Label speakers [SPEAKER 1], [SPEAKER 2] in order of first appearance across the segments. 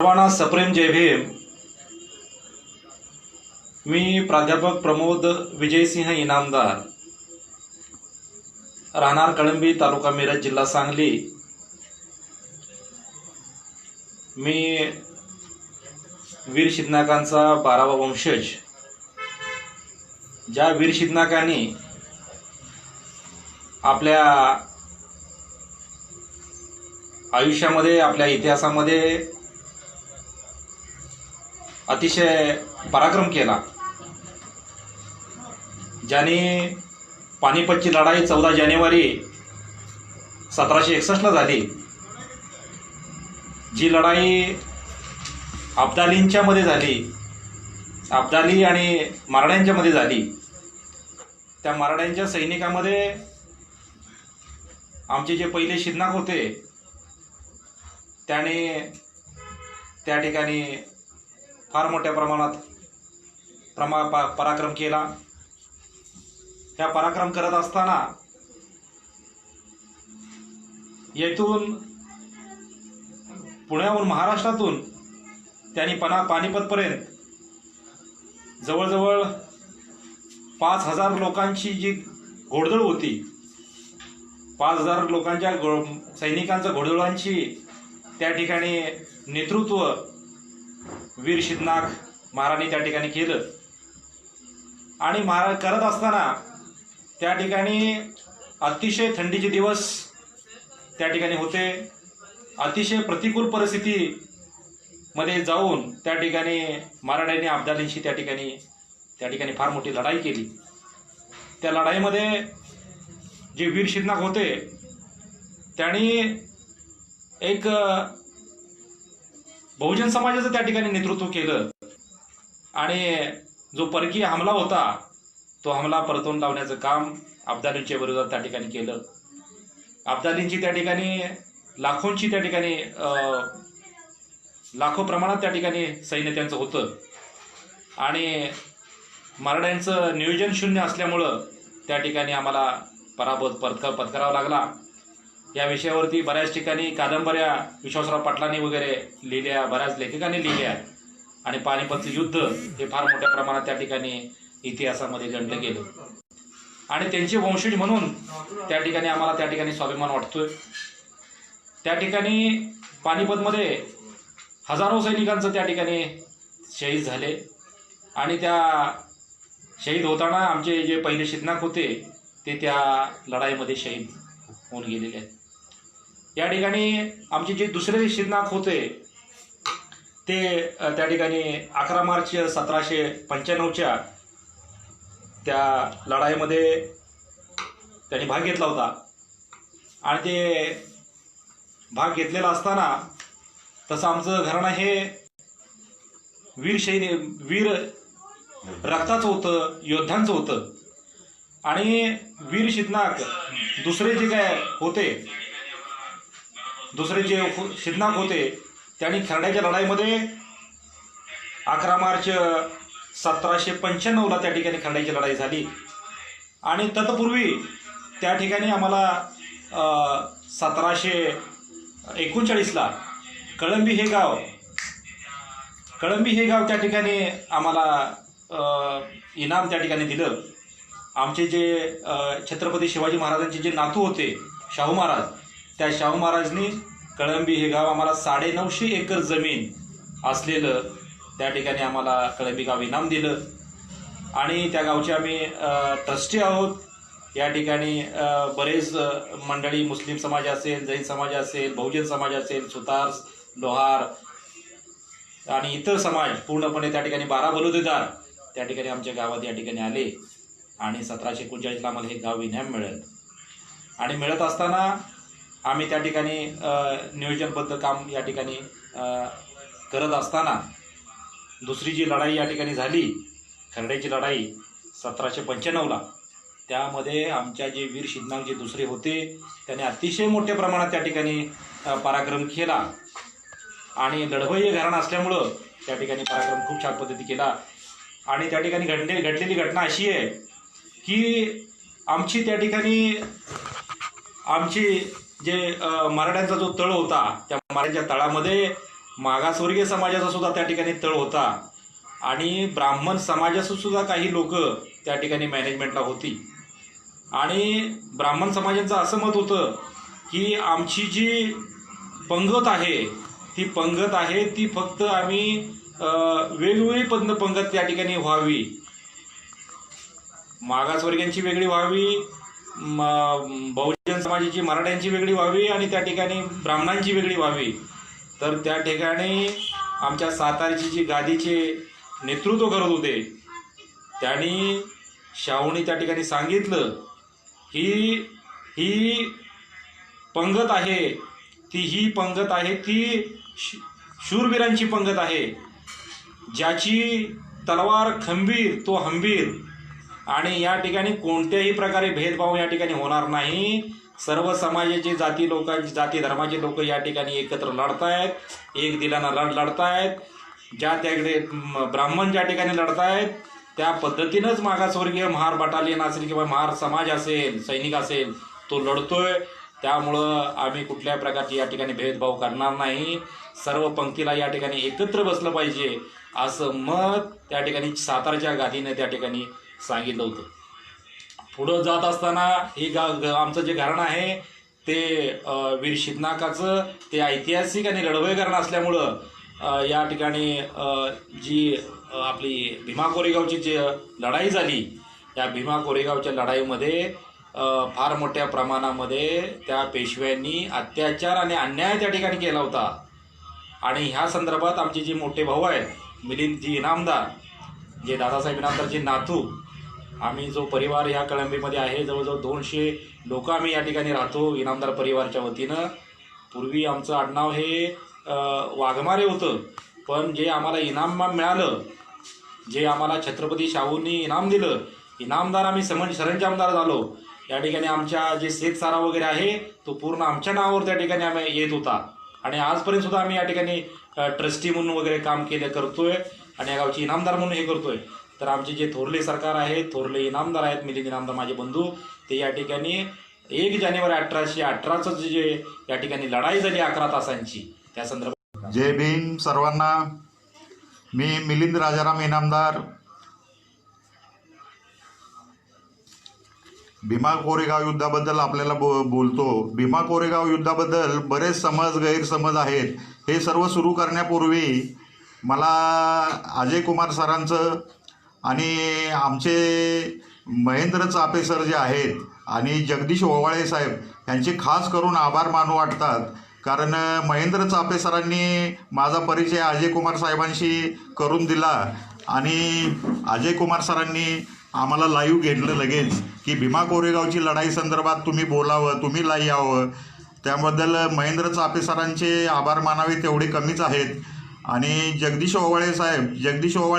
[SPEAKER 1] सर्वांना सप्रेम जय भीम. मी प्राध्यापक प्रमोद विजयसिंह इनामदार, राहणार कळंबी, तालुका मिरज, जिल्हा सांगली. मी वीर शिधनाकांचा 12वा वंशज. ज्या वीर शिधनाकांनी आपल्या आयुष्यामध्ये, आपल्या इतिहासामध्ये अतिशय पराक्रम केला, ज्याने पानिपतची लढाई 14 जानेवारी 1761 झाली. जी लढाई अब्दालींच्या मध्ये झाली, अब्दाली आणि मराठ्यांच्या मध्ये झाली. त्या मराठ्यांच्या सैनिकामध्ये आमचे जे पहिले शिधनाक होते त्याने त्या ठिकाणी फार मोठ्या प्रमाणात पराक्रम केला. त्या पराक्रम करत असताना येथून पुण्याहून, महाराष्ट्रातून त्यांनी पानिपतपर्यंत जवळजवळ 5000 लोकांची जी घोडदळ होती, 5000 लोकांच्या सैनिकांच्या घोडदळांची त्या ठिकाणी नेतृत्व वीर शिधनाक महाराजांनी त्या ठिकाणी केलं. आणि महाराज करत असताना त्या ठिकाणी अतिशय थंडीचे दिवस त्या ठिकाणी होते. अतिशय प्रतिकूल परिस्थिती मध्ये जाऊन त्या ठिकाणी मराठ्यांनी अब्दालींशी त्या ठिकाणी फार मोठी लढाई केली. त्या लढाईमध्ये जे वीर शिधनाक होते त्यांनी एक बहुजन समाजाचं त्या ठिकाणी नेतृत्व केलं आणि जो परकीय हमला होता तो हमला परतवून लावण्याचं काम अब्दालींच्या विरोधात त्या ठिकाणी केलं. अब्दालींची त्या ठिकाणी लाखोंची त्या ठिकाणी लाखो प्रमाणात त्या ठिकाणी सैन्य त्यांचं होतं आणि मराठ्यांचं नियोजन शून्य असल्यामुळं त्या ठिकाणी आम्हाला पराभव पत्करावा लागला. या विषयावरती बऱ्याच ठिकाणी कादंबऱ्या विश्वासराव पाटलांनी वगैरे लिहिल्या, बऱ्याच लेखकांनी लिहिल्या आणि पानिपतचं युद्ध हे फार मोठ्या प्रमाणात त्या ठिकाणी इतिहासामध्ये गणलं गेलं. आणि त्यांचे वंशज म्हणून त्या ठिकाणी आम्हाला त्या ठिकाणी स्वाभिमान वाटतोय. त्या ठिकाणी पानिपतमध्ये हजारो सैनिकांचं त्या ठिकाणी शहीद झाले आणि त्या शहीद होताना आमचे जे पहिले शिधनाक होते ते त्या लढाईमध्ये शहीद होऊन गेलेले आहेत. या ठिकाणी आमचे जे दुसरे शिधनाक होते ते त्या ठिकाणी 11 मार्च 1795च्या त्या लढाईमध्ये त्यांनी भाग घेतला होता. आणि ते भाग घेतलेला असताना तसं आमचं घराणं हे वीर रक्ताचं होतं, योद्ध्यांचं होतं. आणि वीर शिधनाक दुसरे जे काय होते, दुसरे जे शिधनाक होते त्यांनी खर्ड्याच्या लढाईमध्ये 11 मार्च 1795ला त्या ठिकाणी खर्ड्याची लढाई झाली. आणि तत्पूर्वी त्या ठिकाणी आम्हाला 1739ला कळंबी हे गाव त्या ठिकाणी आम्हाला इनाम त्या ठिकाणी दिलं. आमचे जे छत्रपती शिवाजी महाराजांचे जे नातू होते शाहू महाराज, त्या शाहू महाराजांनी कळंबी हे गाव आम्हाला 950 एकर जमीन असलेलं त्या ठिकाणी आम्हाला कळंबी गाव इनाम दिलं. आणि त्या गावचे आम्ही ट्रस्टी आहोत. या ठिकाणी बरेच मंडळी, मुस्लिम समाज असेल, जैन समाज असेल, बहुजन समाज असेल, सुतार, लोहार आणि इतर समाज पूर्णपणे त्या ठिकाणी 12 बलुतेदार त्या ठिकाणी आमच्या गावात या ठिकाणी आले. आणि 1739ला आम्हाला हे गाव इनाम मिळेल. आणि मिळत असताना आम्ही त्या ठिकाणी नियोजनबद्ध काम या ठिकाणी करत असताना दुसरी जी लढाई या ठिकाणी झाली, खर्ड्याची लढाई 1795ला, त्यामध्ये आमच्या जे वीर शिधनाक जे दुसरे होते त्याने अतिशय मोठ्या प्रमाणात त्या ठिकाणी पराक्रम केला. आणि लढवय्ये घराणं असल्यामुळं त्या ठिकाणी पराक्रम खूप छान पद्धती केला. आणि त्या ठिकाणी घडलेली घटना अशी आहे की आमची त्या ठिकाणी आमची जे मराठ्यांचा जो तळ होता त्या मराठ्यांच्या तळामध्ये मागासवर्गीय समाजाचा सुद्धा त्या ठिकाणी तळ होता आणि ब्राह्मण समाजाचं सुद्धा काही लोक त्या ठिकाणी मॅनेजमेंटला होती. आणि ब्राह्मण समाजाचं असं मत होतं की आमची जी पंगत आहे ती फक्त आम्ही वेगवेगळी पंगत त्या ठिकाणी व्हावी, मागासवर्गीयांची वेगळी व्हावी, बहुजन समाजाची मराठ्यांची वेगळी व्हावी आणि त्या ठिकाणी ब्राह्मणांची वेगळी व्हावी. तर त्या ठिकाणी आमच्या सातारची जी गादीचे नेतृत्व करत होते त्यांनी शाहूंनी त्या ठिकाणी सांगितलं की ही पंगत आहे ती शूरवीरांची पंगत आहे, ज्याची तलवार खंबीर तो हंबीर, आणि या ठिकाणी कोणत्याही प्रकारे भेदभाव या ठिकाणी होणार नाही. सर्व समाजाचे जाती धर्माचे लोक या ठिकाणी एकत्र लढतायत, एक दिलानं लढतायत. ज्या त्याकडे ब्राह्मण ज्या ठिकाणी लढतायत त्या पद्धतीनंच मागासवर्गीय महार बटालियन असेल किंवा महार समाज असेल, सैनिक असेल, तो लढतोय. त्यामुळं आम्ही कुठल्या प्रकारची या ठिकाणी भेदभाव करणार नाही, सर्व पंक्तीला या ठिकाणी एकत्र बसलं पाहिजे असं मत त्या ठिकाणी सातारच्या गादीने त्या ठिकाणी सांगितलं होतं. पुढं जात असताना हे आमचं जे घराणं आहे ते वीर शिदनाकाचं ते ऐतिहासिक आणि लढवय घराणं असल्यामुळं या ठिकाणी जी आपली भीमा कोरेगावची जी लढाई झाली त्या भीमा कोरेगावच्या लढाईमध्ये फार मोठ्या प्रमाणामध्ये त्या पेशव्यांनी अत्याचार आणि अन्याय त्या ठिकाणी केला होता. आणि ह्या संदर्भात आमचे जे मोठे भाऊ आहेत मिलिंदजी इनामदार, जे दादासाहेब इनामदारचे नातू, आम्ही जो परिवार ह्या कळंबीमध्ये आहे जवळजवळ 200 लोक आम्ही या ठिकाणी राहतो इनामदार परिवारच्या वतीनं. पूर्वी आमचं आडनाव हे वाघमारे होतं, पण जे आम्हाला इनाम मिळालं, जे आम्हाला छत्रपती शाहूंनी इनाम दिलं, इनामदार आम्ही सरंजामदार झालो. या ठिकाणी आमच्या जे शेतसारा वगैरे आहे तो पूर्ण आमच्या नावावर त्या ठिकाणी आम्ही येत होता. आणि आजपर्यंत सुद्धा आम्ही या ठिकाणी ट्रस्टी म्हणून वगैरे काम करतोय आणि या गावची इनामदार म्हणून हे करतोय. तर आमचे जे थोरले सरकार आहेत, थोरले इनामदार आहेत, मिलिंद इनामदार माझे बंधू, ते या ठिकाणी 1 जानेवारी 1818चं जे या ठिकाणी लढाई झाली 11 तासांची त्या संदर्भात.
[SPEAKER 2] जय भीम सर्वांना. मी मिलिंद राजाराम इनामदार, भीमा कोरेगाव युद्धाबद्दल आपल्याला बोलतो. भीमा कोरेगाव युद्धाबद्दल बरेच गैरसमज आहेत. हे सर्व सुरू करण्यापूर्वी मला अजय कुमार सरांचं आणि आमचे महेंद्र चापे सर जे आहेत आणि जगदीश ओवाळे साहेब यांचे खास करून आभार मानू वाटतात. कारण महेंद्र चापे सरांनी माझा परिचय अजय कुमार साहेबांशी करून दिला आणि अजय कुमार सरांनी आम्हाला लाईव्ह घेतलं लगेच की भीमा कोरेगावची लढाई संदर्भात तुम्ही बोलावं, तुम्ही लाईव्ह यावं. त्याबद्दल महेंद्र चापे सरांचे आभार मानावे तेवढे कमीच आहेत. आणि जगदीश ओवाळे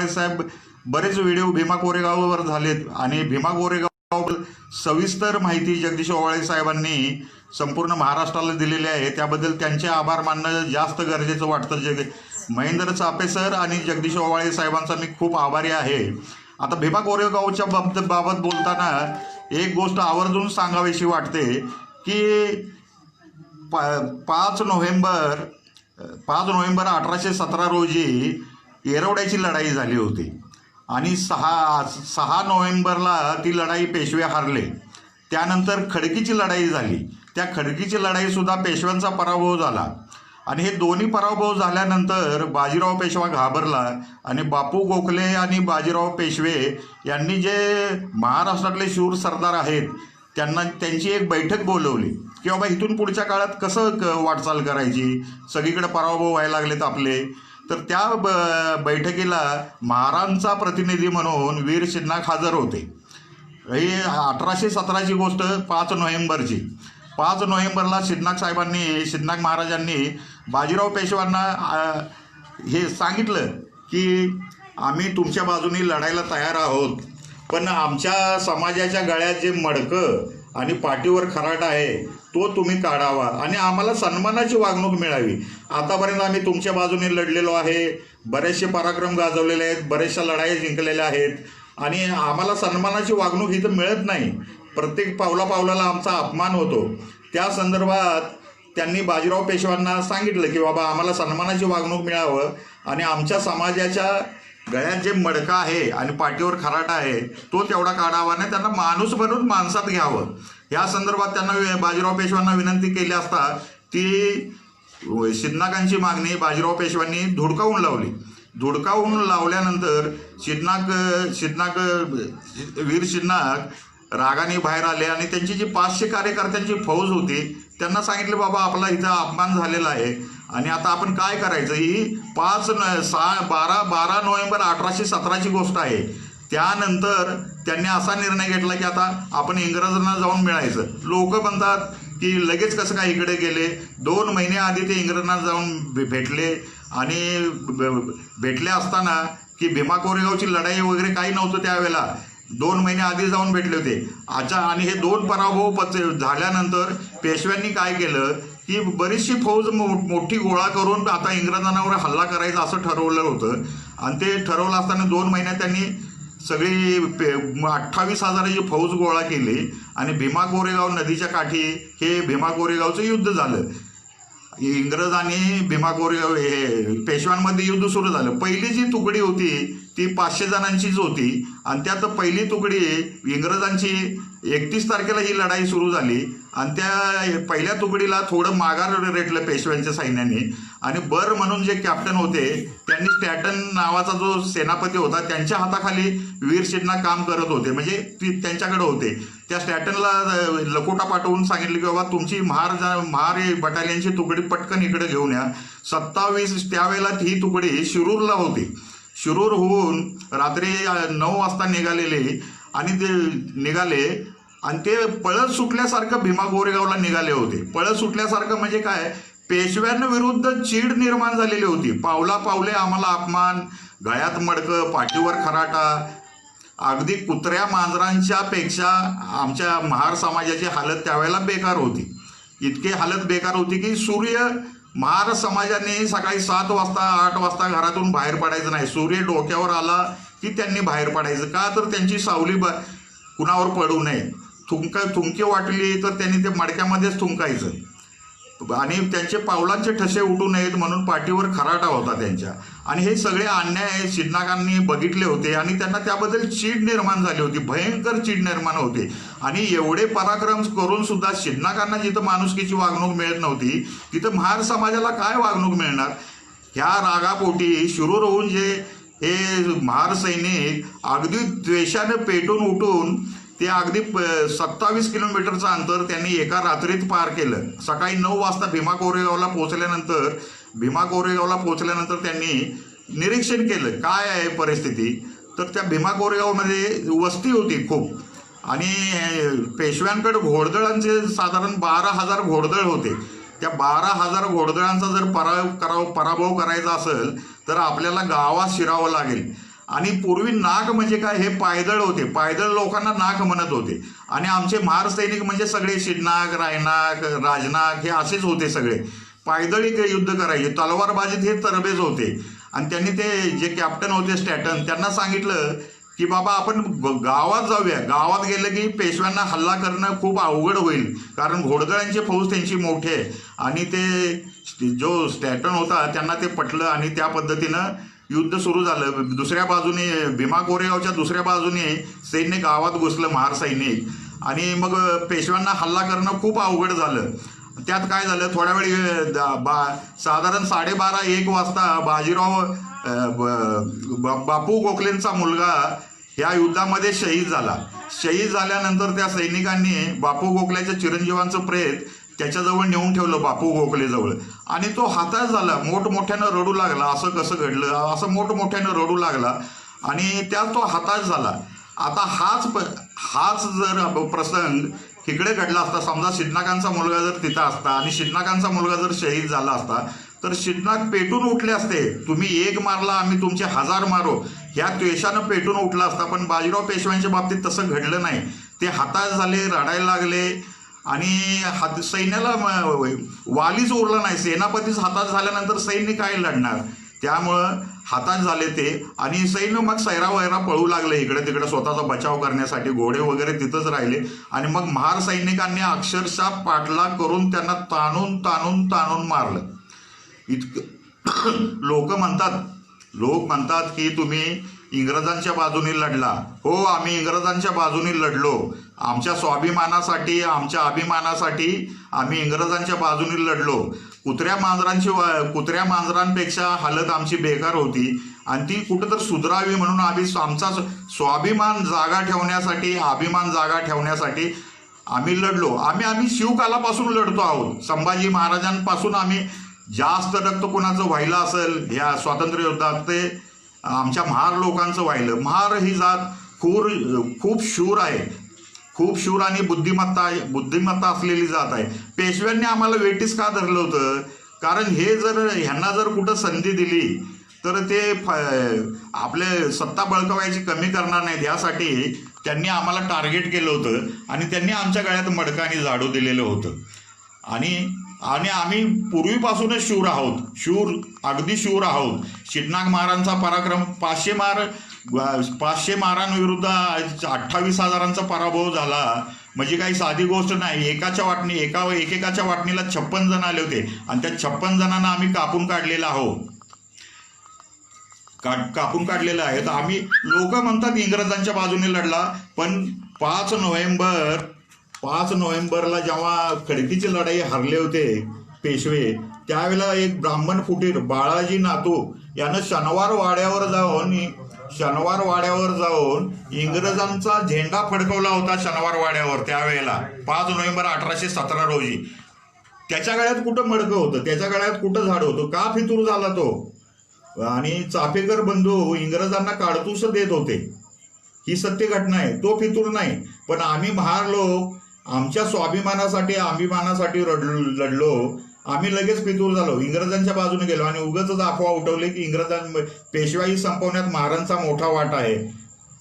[SPEAKER 2] साहेब बरेच व्हिडिओ भीमा कोरेगाववर झालेत आणि भीमा कोरेगाव सविस्तर माहिती जगदीश ओवाळे साहेबांनी संपूर्ण महाराष्ट्राला दिलेली आहे. त्याबद्दल त्यांचे आभार मानणं जास्त गरजेचं वाटतं. महेंद्र चापे सर आणि जगदीश ओवाळे साहेबांचा मी खूप आभारी आहे. आता भीमा कोरेगावच्या बाबत बोलताना एक गोष्ट आवर्जून सांगावीशी वाटते की 5 नोव्हेंबर 1817 रोजी येरवड्याची लढाई झाली होती आणि 6 नोव्हेंबरला ती लढाई पेशवे हारले. त्यानंतर खडकीची लढाई झाली. त्या खडकीची लढाईसुद्धा पेशव्यांचा पराभव झाला आणि हे दोन्ही पराभव झाल्यानंतर बाजीराव पेशवा घाबरला आणि बापू गोखले आणि बाजीराव पेशवे यांनी जे महाराष्ट्रातले शूर सरदार आहेत त्यांची एक बैठक बोलवली की बाबा इथून पुढच्या काळात कसं वाटचाल करायची, सगळीकडे पराभव व्हायला लागलेत आपले. तर त्या बैठकीला महारांचा प्रतिनिधी म्हणून वीर शिदनाक हजर होते. ही 1817ची गोष्ट 5 नोव्हेंबरची. 5 नोव्हेंबरला शिदनाक महाराजांनी बाजीराव पेशव्यांना हे सांगितलं की आम्ही तुमच्या बाजूने लढायला तयार आहोत, पण आमच्या समाजाच्या गळ्यात जे मडकं आणि पाठीवर खराटा आहे तो तुम्ही काढावा आणि आम्हाला सन्मानाची वागणूक मिळावी. आतापर्यंत आम्ही तुमच्या बाजूने लढलेलो आहे, बरेचसे पराक्रम गाजवलेले आहेत, बऱ्याचशा लढाई जिंकलेल्या आहेत आणि आम्हाला सन्मानाची वागणूक इथं मिळत नाही. प्रत्येक पावलाला आमचा अपमान होतो. त्या संदर्भात त्यांनी बाजीराव पेशव्यांना सांगितलं की बाबा आम्हाला सन्मानाची वागणूक मिळावं आणि आमच्या समाजाच्या गळ्यात जे मडकं आहे आणि पाठीवर खराटा आहे तो तेवढा काढावा नाही, त्यांना माणूस बनवून माणसात घ्यावं. या संदर्भात त्यांना बाजीराव पेशव्यांना विनंती केली असता ती शिदनाकांची मागणी बाजीराव पेशव्यांनी धुडकावून लावली. धुडकावून लावल्यानंतर वीर शिदनाक रागाने बाहेर आले आणि त्यांची जी 500 कार्यकर्त्यांची फौज होती त्यांना सांगितलं बाबा आपला इथं अपमान झालेला आहे आणि आता आपण काय करायचं. ही 12 नोव्हेंबर 1817ची गोष्ट आहे. त्यानंतर त्यांनी असा निर्णय घेतला की आता आपण इंग्रजांना जाऊन मिळायचं. लोक म्हणतात की लगेच कसं काय इकडे गेले. 2 महिने आधी ते इंग्रजांना जाऊन भेटले आणि भेटले असताना की भीमा कोरेगावची लढाई वगैरे काही नव्हतं त्यावेळेला. 2 महिने आधी जाऊन भेटले होते. आणि हे 2 पराभव झाल्यानंतर पेशव्यांनी काय केलं की बरीचशी फौज मोठी गोळा करून आता इंग्रजांवर हल्ला करायचा असं ठरवलं होतं. आणि ते ठरवलं असताना 2 महिन्यात त्यांनी सगळी 28,000ची फौज गोळा केली आणि भीमा कोरेगाव नदीच्या काठी हे भीमा कोरेगावचं युद्ध झालं. इंग्रज आणि भीमा कोरेगाव हे पेशव्यांमध्ये युद्ध सुरू झालं. पहिली जी तुकडी होती ती 500 जणांचीच होती आणि त्यात पहिली तुकडी इंग्रजांची 31 तारखेला ही लढाई सुरू झाली आणि त्या पहिल्या तुकडीला थोडं माघार रेटलं पेशव्यांच्या सैन्याने. आणि बर म्हणून जे कॅप्टन होते त्यांनी स्टॅटन नावाचा जो सेनापती होता त्यांच्या हाताखाली वीर शिदनाक काम करत होते, म्हणजे त्यांच्याकडे होते. त्या स्टॅटनला लकोटा पाठवून सांगितलं की बाबा तुमची महार बटालियनची तुकडी पटकन इकडे घेऊन या. 27 त्यावेळेला ही तुकडी शिरूरला होती. शिरूरहून रात्री 9 वाजता निघालेले आणि ते निघाले आणि ते पळत सुटल्यासारखं भीमा कोरेगावला निघाले होते. पळत सुटल्यासारखं म्हणजे काय, पेशव्यांविरुद्ध चीड निर्माण झालेली होती. पावला पावले आम्हाला अपमान, गळ्यात मडकं, पाठीवर खराटा, अगदी कुत्र्या मांजरांच्या पेक्षा आमच्या महार समाजाची हालत त्यावेळेला बेकार होती. इतकी हालत बेकार होती की महार समाजाने सकाळी 7 वाजता 8 वाजता घरातून बाहेर पडायचं नाही. सूर्य डोक्यावर आला की त्यांनी बाहेर पडायचं. का तर त्यांची सावली कुणावर पडू नये. थुंकी वाटली तर त्यांनी ते मडक्यामध्येच थुंकायचं आणि त्यांचे पावलांचे ठसे उठू नयेत म्हणून पाठीवर खराटा होता त्यांच्या. आणि हे सगळे अन्याय शिदनाकांनी बघितले होते आणि त्यांना त्याबद्दल चीड निर्माण झाली होती, भयंकर चीड निर्माण होते. आणि एवढे पराक्रम करून सुद्धा शिदनाकांना जिथं माणुसकीची वागणूक मिळत नव्हती तिथं महार समाजाला काय वागणूक मिळणार. ह्या रागापोटी शिरूर होऊन जे हे महार सैनिक अगदी द्वेषानं पेटून उठून ते अगदी 27 किलोमीटरचं अंतर त्यांनी एका रात्रीत पार केलं. सकाळी 9 वाजता भीमा कोरेगावला पोहोचल्यानंतर त्यांनी निरीक्षण केलं काय आहे परिस्थिती. तर त्या भीमा कोरेगावमध्ये वस्ती होती खूप आणि पेशव्यांकडे घोडदळांचे साधारण 12,000 घोडदळ होते. त्या 12,000 घोडदळांचा जर पराभव करायचा असेल तर आपल्याला गावात शिरावं लागेल. आणि पूर्वी नाग म्हणजे काय, हे पायदळ होते. पायदळ लोकांना नाग म्हणत होते. आणि आमचे महार सैनिक म्हणजे सगळे शिदनाक, रायनाक, राजनाक हे असेच होते. सगळे पायदळी युद्ध करायचे, तलवारबाजीत हे तरबेज होते. आणि त्यांनी ते जे कॅप्टन होते स्टॅटन त्यांना सांगितलं की बाबा आपण गावात जाऊया. गावात गेलं की पेशव्यांना हल्ला करणं खूप अवघड होईल कारण घोडदळांची फौज त्यांची मोठी आहे. आणि ते जो स्टॅटन होता त्यांना ते पटलं आणि त्या पद्धतीनं युद्ध सुरू झालं. दुसऱ्या बाजूने भीमा कोरेगावच्या दुसऱ्या बाजूने सैन्य गावात घुसलं, महार सैनिक. आणि मग पेशव्यांना हल्ला करणं खूप अवघड झालं. त्यात काय झालं, थोड्या वेळी साधारण 12:30-1 वाजता बाजीराव बापू गोखलेंचा मुलगा ह्या युद्धामध्ये शहीद झाला. शहीद झाल्यानंतर त्या सैनिकांनी बापू गोखलेच्या चिरंजीवांचं प्रेत त्याच्याजवळ नेऊन ठेवलं बापू गोखलेजवळ. आणि तो हताश झाला, मोठमोठ्यानं रडू लागला. असं कसं घडलं, असं मोठमोठ्यानं रडू लागला आणि त्यात तो हताश झाला. आता हाच जर प्रसंग इकडे घडला असता, समजा शिदनाकांचा मुलगा जर तिथं असता आणि शिदनाकांचा मुलगा जर शहीद झाला असता तर शिदनाक पेटून उठले असते. तुम्ही एक मारला आम्ही तुमचे 1000 मारो, ह्या द्वेषानं पेटून उठला असता. पण बाजीराव पेशव्यांच्या बाबतीत तसं घडलं नाही. ते हताश झाले, रडायला लागले आणि सैन्याला वालीच उरला नाही. सेनापतीच हताश झाल्यानंतर सैन्य काय लढणार. त्यामुळं हातात झाले ते आणि सैन्य मग सैरावैरा पळू लागले इकडे तिकडे स्वतःचा बचाव करण्यासाठी. घोडे वगैरे तिथंच राहिले आणि मग महार सैनिकांनी अक्षरशः पाठलाग करून त्यांना ताणून ताणून ताणून मारलं. इतकं लोक म्हणतात की तुम्ही इंग्रजांच्या बाजूने लढला. हो, आम्ही इंग्रजांच्या बाजूने लढलो. आमच्या स्वाभिमानासाठी, आमच्या अभिमानासाठी आम्ही इंग्रजांच्या बाजूने लढलो. कुत्र्या मांजरांपेक्षा हालत आमची बेकार होती आणि ती कुठं तर सुधारावी म्हणून आम्ही आमचा स्वाभिमान जागा ठेवण्यासाठी, अभिमान जागा ठेवण्यासाठी आम्ही लढलो. आम्ही शिवकालापासून लढतो आहोत. संभाजी महाराजांपासून आम्ही जास्त रक्त कोणाचं व्हायला असेल या स्वातंत्र्य युद्धात ते आमच्या महार लोकांचं व्हायलं. महार ही जात खूप शूर आहे, खूप शूर आणि बुद्धिमत्ता असलेली जात आहे. पेशव्यांनी आम्हाला वेटीस का धरलं होतं? कारण ह्यांना जर कुठं संधी दिली तर ते आपले सत्ता बळकवायची कमी करणार नाहीत. यासाठी त्यांनी आम्हाला टार्गेट केलं होतं आणि त्यांनी आमच्या गळ्यात मडकं आणि झाडू दिलेलं होतं. आणि आम्ही पूर्वीपासूनच शूर आहोत, अगदी शूर आहोत. शिवनाग महाराजांचा पराक्रम 500 महारांविरुद्ध 28,000 पराभव झाला म्हणजे काही साधी गोष्ट नाही. एकेकाच्या वाटणीला 56 जण आले होते आणि त्या 56 जणांना आम्ही कापून काढलेलं आहे. तर आम्ही लोक म्हणतात इंग्रजांच्या बाजूने लढला, पण 5 नोव्हेंबरला जेव्हा खडकीची लढाई हरले होते पेशवे, त्यावेळेला एक ब्राह्मण फुटीर बाळाजी नातू यानं शनिवार वाड्यावर जाऊन इंग्रजांचा झेंडा फडकवला होता. शनिवार वाड्यावर त्यावेळेला 5 नोव्हेंबर 1817 रोजी. त्याच्या गळ्यात कुठं मडकं होतं, त्याच्या गळ्यात कुठं झाड होतं? का फितूर झाला तो? आणि चाफेकर बंधू इंग्रजांना काडतूस देत होते. ही सत्य घटना आहे, तो फितूर नाही. पण आम्ही महार लोक आमच्या स्वाभिमानासाठी, अभिमानासाठी लढलो. आम्ही लगेच फितूर झालो, इंग्रजांच्या बाजूने गेलो आणि उगाच अफवा उठवले की पेशवाई संपवण्यात महाराजांचा मोठा वाटा आहे.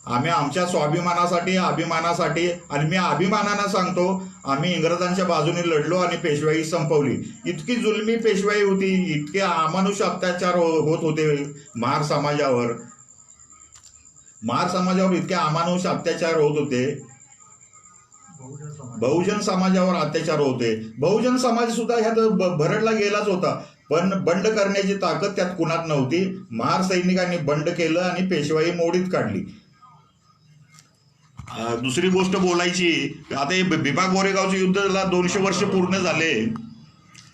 [SPEAKER 2] आम्ही आमच्या स्वाभिमानासाठी, अभिमानासाठी, आणि मी अभिमानानं सांगतो, आम्ही इंग्रजांच्या बाजूने लढलो आणि पेशवाई संपवली. इतकी जुलमी पेशवाई होती, इतके अमानुष अत्याचार होत होते महार समाजावर इतके अमानुष अत्याचार होत होते. बहुजन समाजावर अत्याचार होते. बहुजन समाज सुद्धा ह्यात भरडला गेलाच होता, पण बंड करण्याची ताकद त्यात कुणात नव्हती. महार सैनिकांनी बंड केलं आणि पेशवाई मोडीत काढली. दुसरी गोष्ट बोलायची, आता हे भीमा कोरेगावच्या युद्धाला 200 वर्ष पूर्ण झाले.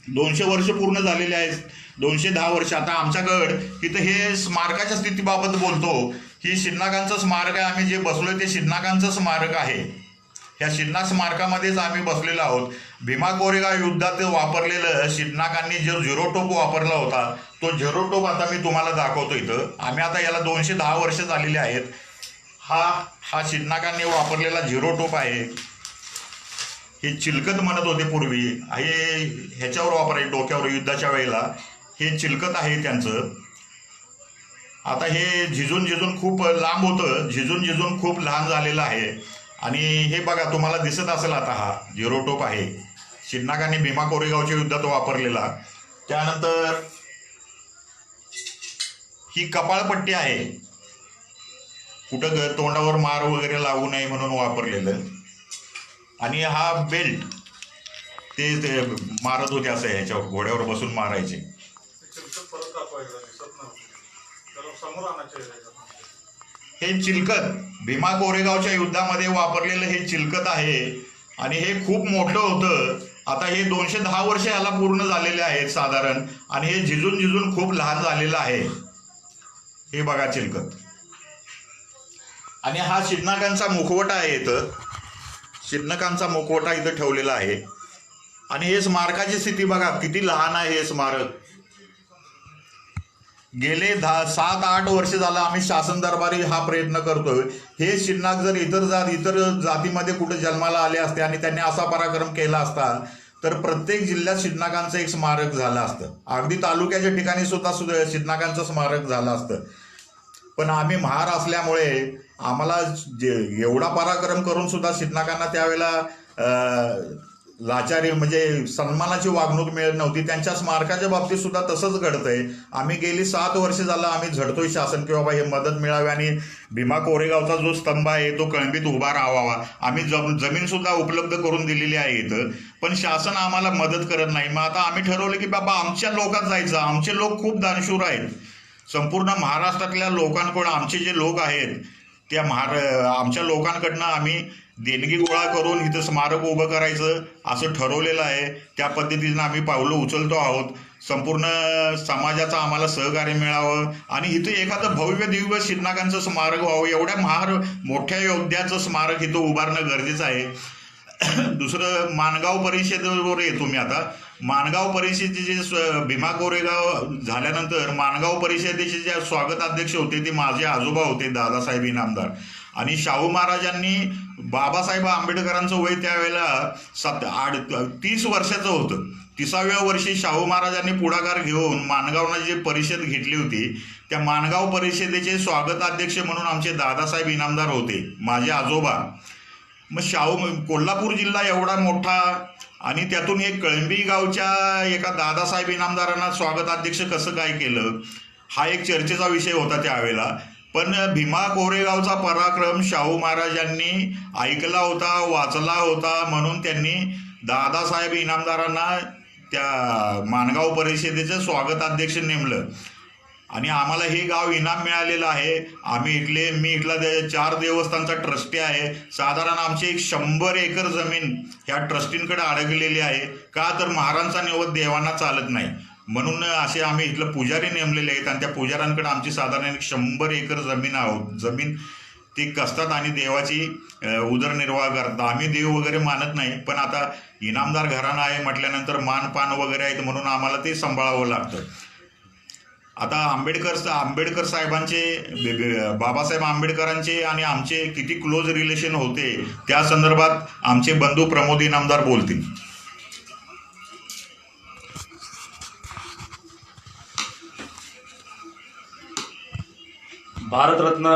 [SPEAKER 2] 200 वर्ष पूर्ण झालेले आहेत, 210 वर्ष. आता आमच्याकडं तिथं हे स्मारकाच्या स्थितीबाबत बोलतो. ही शिवनागांचं स्मारक आहे. आम्ही जे बसलोय ते शिवनागांचं स्मारक आहे. ह्या शिवनाग स्मारकामध्येच आम्ही बसलेलो आहोत. भीमा कोरेगाव युद्धात वापरलेलं शिवनागांनी जो झिरोटोप वापरला होता, तो झिरोटोप आता मी तुम्हाला दाखवतो इथं. आम्ही आता याला 210 वर्ष झालेले आहेत. हा शिवनागांनी वापरलेला झिरोटोप आहे. हे चिलकत म्हणत होते पूर्वी, हे ह्याच्यावर वापरायचे डोक्यावर युद्धाच्या वेळेला. हे चिलकत आहे त्यांचं. आता हे झिजून खूप लांब होतं, झिजून खूप लहान झालेलं आहे. आणि हे बघा, तुम्हाला दिसत असेल आता, हा झिरोटोप आहे, शिवनागांनी भीमा कोरेगावच्या युद्धात वापरलेला. त्यानंतर ही कपाळपट्टी आहे, कुठं तोंडावर मार वगैरे लागू नये म्हणून वापरलेलं. आणि हा बेल्ट, ते मारत होते असं, ह्याच्यावर घोड्यावर बसून मारायचे. हे चिलकत भीमा कोरेगावच्या युद्धामध्ये वापरलेलं हे चिलकत आहे आणि हे खूप मोठं होतं. आता हे 210 वर्ष याला पूर्ण झालेले आहेत साधारण, आणि हे झिजून खूप लहान झालेलं आहे. हे बघा चिलकत. आणि हा शिवनागांचा मुखवटा आहे, इथं शिवनागांचा मुखवटा इथं ठेवलेला आहे. आणि हे स्मारकाची स्थिती बघा, किती लहान आहे हे स्मारक. गेले 7-8 वर्ष झालं आम्ही शासन दरबारी हा प्रयत्न करतोय. हे शिवनाग जर इतर जातीमध्ये कुठे जन्माला आले असते आणि त्यांनी असा पराक्रम केला असता तर प्रत्येक जिल्ह्यात शिवनागांचं एक स्मारक झालं असतं. अगदी तालुक्याच्या ठिकाणी सुद्धा शिवनागांचं स्मारक झालं असतं. पण आम्ही महार असल्यामुळे आम्हाला एवढा पराक्रम करून सुद्धा शिवनागांना त्यावेळेला लाचारी म्हणजे सन्मानाची वागणूक मिळत नव्हती. त्यांच्या स्मारकाच्या बाबतीत सुद्धा तसंच घडतंय. आम्ही गेली 7 वर्ष झालं आम्ही झडतोय शासन की बाबा हे मदत मिळावी आणि भीमा कोरेगावचा जो स्तंभ आहे तो कळंबीत उभा राहावा. आम्ही जमीन सुद्धा उपलब्ध करून दिलेली आहे इथं, पण शासन आम्हाला मदत करत नाही. मग आता आम्ही ठरवलं की बाबा आमच्या लोकात जायचं. आमचे लोक खूप दानशूर आहेत. संपूर्ण महाराष्ट्रातल्या लोकांकडून आमचे जे लोक आहेत त्या आमच्या लोकांकडनं आम्ही देणगी गोळा करून इथं स्मारक उभं करायचं असं ठरवलेलं आहे. त्या पद्धतीनं आम्ही पावलं उचलतो आहोत. संपूर्ण समाजाचं आम्हाला सहकार्य मिळावं आणि इथं एखादं भव्य दिव्य शिवनागांचं स्मारक व्हावं. एवढ्या मोठ्या योद्ध्याचं स्मारक इथं उभारणं गरजेचं आहे. दुसरं माणगाव परिषदेवर येतो मी आता. माणगाव परिषदेचे भीमा कोरेगाव झाल्यानंतर माणगाव परिषदेचे जे स्वागताध्यक्ष होते ते माझे आजोबा होते, दादासाहेब इनामदार. आणि शाहू महाराजांनी बाबासाहेब आंबेडकरांचं वय त्यावेळेला 30 वर्षाचं होतं. 30व्या वर्षी शाहू महाराजांनी पुढाकार घेऊन माणगावला जी परिषद घेतली होती त्या माणगाव परिषदेचे स्वागताध्यक्ष म्हणून आमचे दादासाहेब इनामदार होते, माझे आजोबा. मग कोल्हापूर जिल्हा एवढा मोठा आणि त्यातून एक कळंबी गावच्या एका दादासाहेब इनामदारांना स्वागताध्यक्ष कसं काय केलं हा एक चर्चेचा विषय होता त्यावेळेला. पण भीमा कोरेगावचा पराक्रम शाहू महाराजांनी ऐकला होता, वाचला होता, म्हणून त्यांनी दादासाहेब इनामदारांना त्या माणगाव परिषदेचं स्वागताध्यक्ष नेमलं आणि आम्हाला हे गाव इनाम मिळालेलं आहे. मी इथला 4 देवस्थानचा ट्रस्टी आहे. साधारण आमची 100 एकर जमीन ह्या ट्रस्टींकडे अडकलेली आहे. का तर महाराजांचा निवद देवांना चालत नाही म्हणून असे आम्ही इथलं पुजारी नेमलेले आहेत आणि त्या पुजाऱ्यांकडे आमची साधारण 100 एकर जमीन ती कसतात आणि देवाची उदरनिर्वाह करतात. आम्ही देव वगैरे मानत नाही, पण आता इनामदार घराणं आहे म्हटल्यानंतर मानपान वगैरे आहेत म्हणून आम्हाला ते सांभाळावं लागतं. आता आंबेडकर साहेबांचे, बाबासाहेब आंबेडकरांचे आणि आमचे किती क्लोज रिलेशन होते त्या संदर्भात आमचे बंधू प्रमोद इनामदार बोलतील.
[SPEAKER 1] भारतरत्न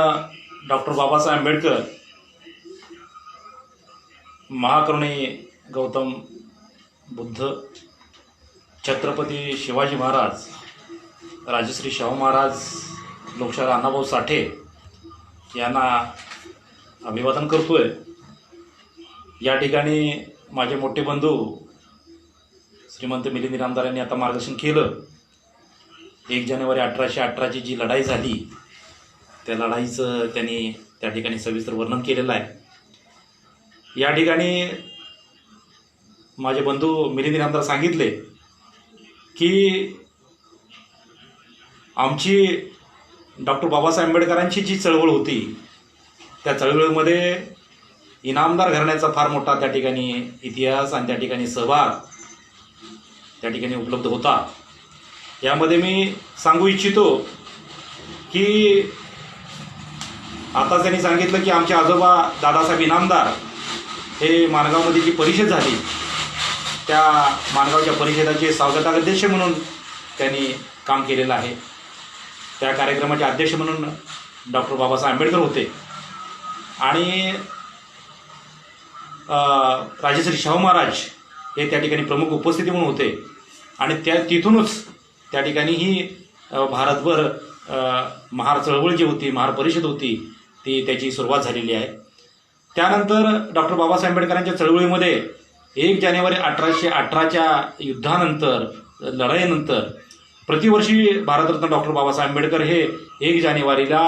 [SPEAKER 1] डॉक्टर बाबासाहेब आंबेडकर, महाकरुणी गौतम बुद्ध, छत्रपती शिवाजी महाराज, राजश्री शाहू महाराज, लोकशाहीर अण्णाभाऊ साठे यांना अभिवादन करतोय. या ठिकाणी माझे मोठे बंधू श्रीमंत मिलिंद इनामदार यांनी आता मार्गदर्शन केलं. 1 जानेवारी 1818ची जी लढाई झाली त्या लढाईचं त्यांनी त्या ठिकाणी सविस्तर वर्णन केलेलं आहे. या ठिकाणी माझे बंधू मिलिंद इनामदार सांगितले की आमची डॉक्टर बाबासाहेब आंबेडकरांची जी चळवळ होती त्या चळवळीमध्ये इनामदार घराण्याचा फार मोठा त्या ठिकाणी इतिहास आणि त्या ठिकाणी सहभाग त्या ठिकाणी उपलब्ध होता. यामध्ये मी सांगू इच्छितो की आता त्यांनी सांगितलं की आमचे आजोबा दादासाहेब इनामदार हे माणगावमध्ये जी परिषद झाली त्या माणगावच्या परिषदेचे स्वागताध्यक्ष म्हणून त्यांनी काम केलेलं आहे. त्या कार्यक्रमाचे अध्यक्ष म्हणून डॉक्टर बाबासाहेब आंबेडकर होते आणि राजश्री शाहू महाराज हे त्या ठिकाणी प्रमुख उपस्थिती म्हणून होते आणि तिथूनच त्या ठिकाणी ही भारतभर महार चळवळ जी होती, महार परिषद होती ती त्याची सुरुवात झालेली आहे. त्यानंतर डॉक्टर बाबासाहेब आंबेडकरांच्या चळवळीमध्ये 1 जानेवारी 1818च्या युद्धानंतर, लढाईनंतर प्रतिवर्षी भारतरत्न डॉक्टर बाबासाहेब आंबेडकर हे 1 जानेवारीला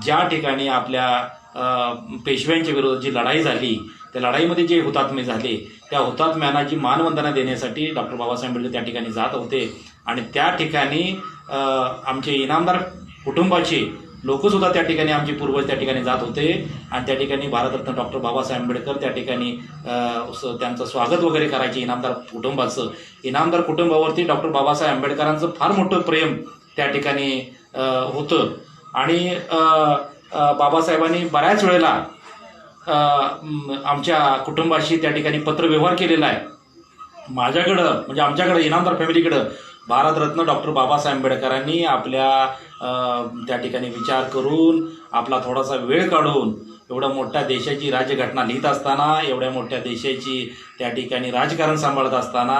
[SPEAKER 1] ज्या ठिकाणी आपल्या पेशव्यांच्या विरोधात जी लढाई झाली त्या लढाईमध्ये जे हुतात्मे झाले त्या हुतात्म्यांना जी मानवंदना देण्यासाठी डॉक्टर बाबासाहेब आंबेडकर त्या ठिकाणी जात होते आणि त्या ठिकाणी आमचे इनामदार कुटुंबाचे लोकसुद्धा त्या ठिकाणी, आमचे पूर्वज त्या ठिकाणी जात होते आणि त्या ठिकाणी भारतरत्न डॉक्टर बाबासाहेब आंबेडकर त्या ठिकाणी त्यांचं स्वागत वगैरे करायचे इनामदार कुटुंबाचं. इनामदार कुटुंबावरती डॉक्टर बाबासाहेब आंबेडकरांचं फार मोठं प्रेम त्या ठिकाणी होतं आणि बाबासाहेबांनी बऱ्याच वेळेला आमच्या कुटुंबाशी त्या ठिकाणी पत्रव्यवहार केलेला आहे. माझ्याकडं म्हणजे आमच्याकडं इनामदार फॅमिलीकडं भारतरत्न डॉक्टर बाबासाहेब आंबेडकरांनी आपल्या त्या ठिकाणी विचार करून आपला थोडासा वेळ काढून एवढ्या मोठ्या देशाची राज्यघटना लिहित असताना, एवढ्या मोठ्या देशाची त्या ठिकाणी राजकारण सांभाळत असताना,